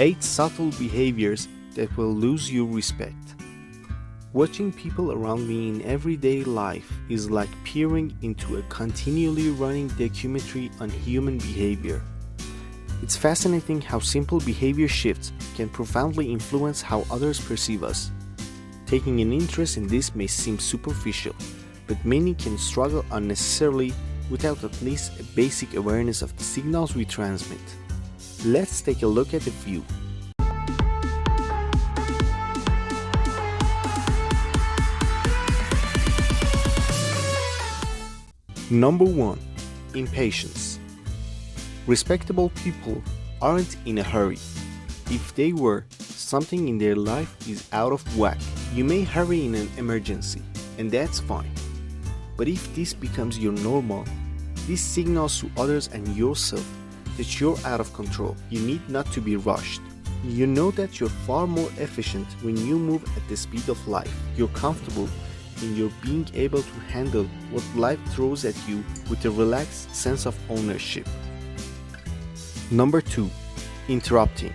8 subtle behaviors that will lose your respect. Watching people around me in everyday life is like peering into a continually running documentary on human behavior. It's fascinating how simple behavior shifts can profoundly influence how others perceive us. Taking an interest in this may seem superficial, but many can struggle unnecessarily without at least a basic awareness of the signals we transmit. Let's take a look at a few. Number 1. Impatience. Respectable people aren't in a hurry. If they were, something in their life is out of whack. You may hurry in an emergency, and that's fine. But if this becomes your normal, this signals to others and yourself that you're out of control. You need not to be rushed. You know that you're far more efficient when you move at the speed of life. You're comfortable in your being able to handle what life throws at you with a relaxed sense of ownership. Number 2. Interrupting.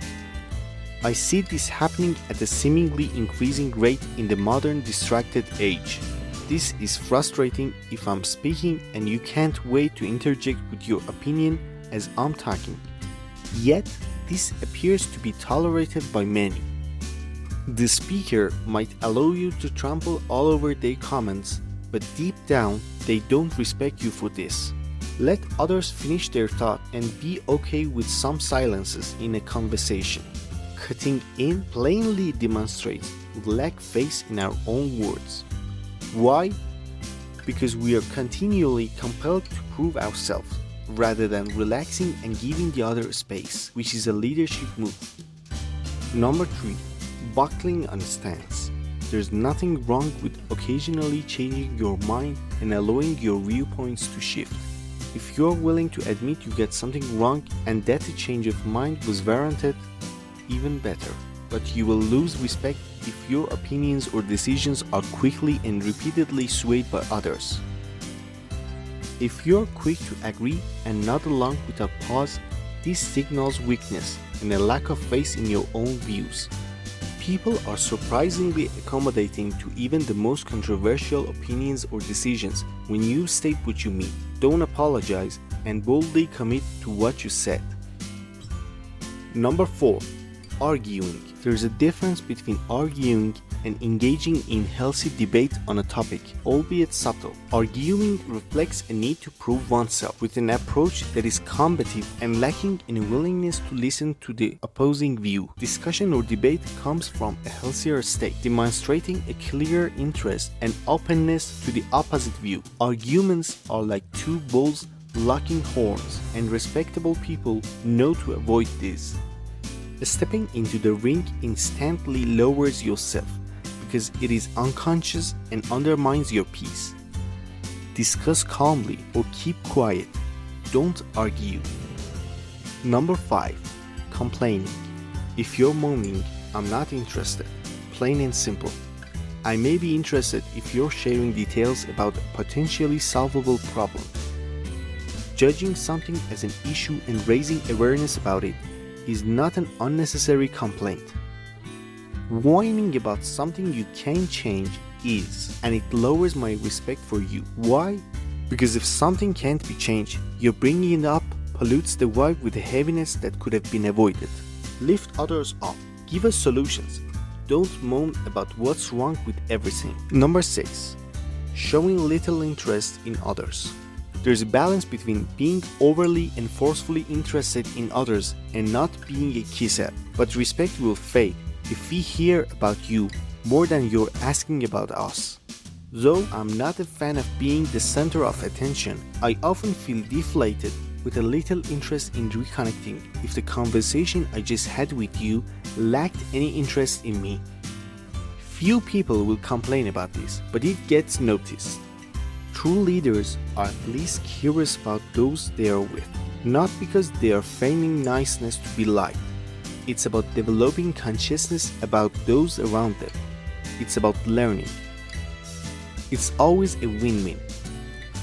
I see this happening at a seemingly increasing rate in the modern distracted age. This is frustrating if I'm speaking and you can't wait to interject with your opinion as I'm talking. Yet, this appears to be tolerated by many. The speaker might allow you to trample all over their comments, but deep down, they don't respect you for this. Let others finish their thought and be okay with some silences in a conversation. Cutting in plainly demonstrates we lack faith in our own words. Why? Because we are continually compelled to prove ourselves, rather than relaxing and giving the other space, which is a leadership move. Number 3. Buckling on a stance. There's nothing wrong with occasionally changing your mind and allowing your viewpoints to shift. If you're willing to admit you get something wrong and that a change of mind was warranted, even better. But you will lose respect if your opinions or decisions are quickly and repeatedly swayed by others. If you're quick to agree and nod along without pause, this signals weakness and a lack of faith in your own views. People are surprisingly accommodating to even the most controversial opinions or decisions when you state what you mean, don't apologize, and boldly commit to what you said. Number 4. Arguing. There's a difference between arguing and engaging in healthy debate on a topic, albeit subtle. Arguing reflects a need to prove oneself with an approach that is combative and lacking in a willingness to listen to the opposing view. Discussion or debate comes from a healthier state, demonstrating a clear interest and openness to the opposite view. Arguments are like two bulls locking horns, and respectable people know to avoid this. Stepping into the ring instantly lowers yourself because it is unconscious and undermines your peace. Discuss calmly or keep quiet. Don't argue. Number 5. Complaining. If you're moaning, I'm not interested. Plain and simple. I may be interested if you're sharing details about a potentially solvable problem. Judging something as an issue and raising awareness about it is not an unnecessary complaint. Whining about something you can't change is, and it lowers my respect for you. Why? Because if something can't be changed, your bringing it up pollutes the vibe with a heaviness that could have been avoided. Lift others up. Give us solutions. Don't moan about what's wrong with everything. Number 6. Showing little interest in others. There's a balance between being overly and forcefully interested in others and not being a kisser. But respect will fade if we hear about you more than you're asking about us. Though I'm not a fan of being the center of attention, I often feel deflated with a little interest in reconnecting if the conversation I just had with you lacked any interest in me. Few people will complain about this, but it gets noticed. True leaders are at least curious about those they are with, not because they are feigning niceness to be liked. It's about developing consciousness about those around them. It's about learning. It's always a win-win.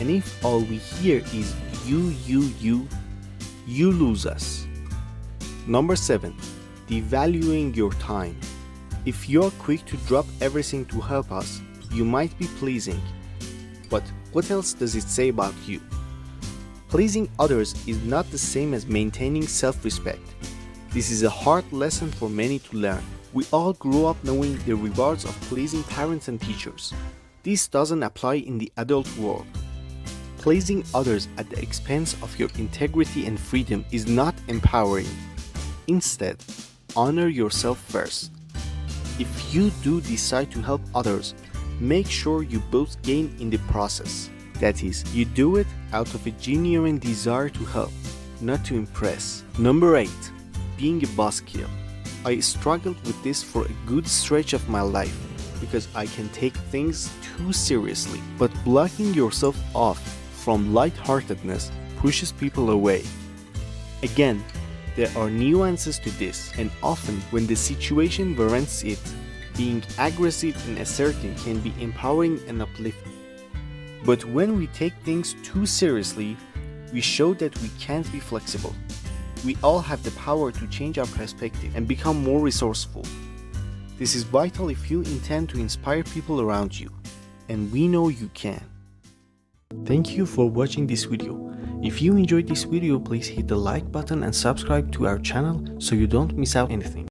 And if all we hear is you lose us. Number 7. devaluing your time. If you're quick to drop everything to help us, you might be pleasing. But what else does it say about you? Pleasing others is not the same as maintaining self-respect. This is a hard lesson for many to learn. We all grew up knowing the rewards of pleasing parents and teachers. This doesn't apply in the adult world. Pleasing others at the expense of your integrity and freedom is not empowering. Instead, honor yourself first. If you do decide to help others, make sure you both gain in the process. That is, you do it out of a genuine desire to help, not to impress. Number 8. Being a buzzkill. I struggled with this for a good stretch of my life because I can take things too seriously. But blocking yourself off from lightheartedness pushes people away. Again, there are nuances to this, and often when the situation warrants it, being aggressive and assertive can be empowering and uplifting. But when we take things too seriously, we show that we can't be flexible. We all have the power to change our perspective and become more resourceful. This is vital if you intend to inspire people around you, and we know you can. Thank you for watching this video. If you enjoyed this video, please hit the like button and subscribe to our channel so you don't miss out anything.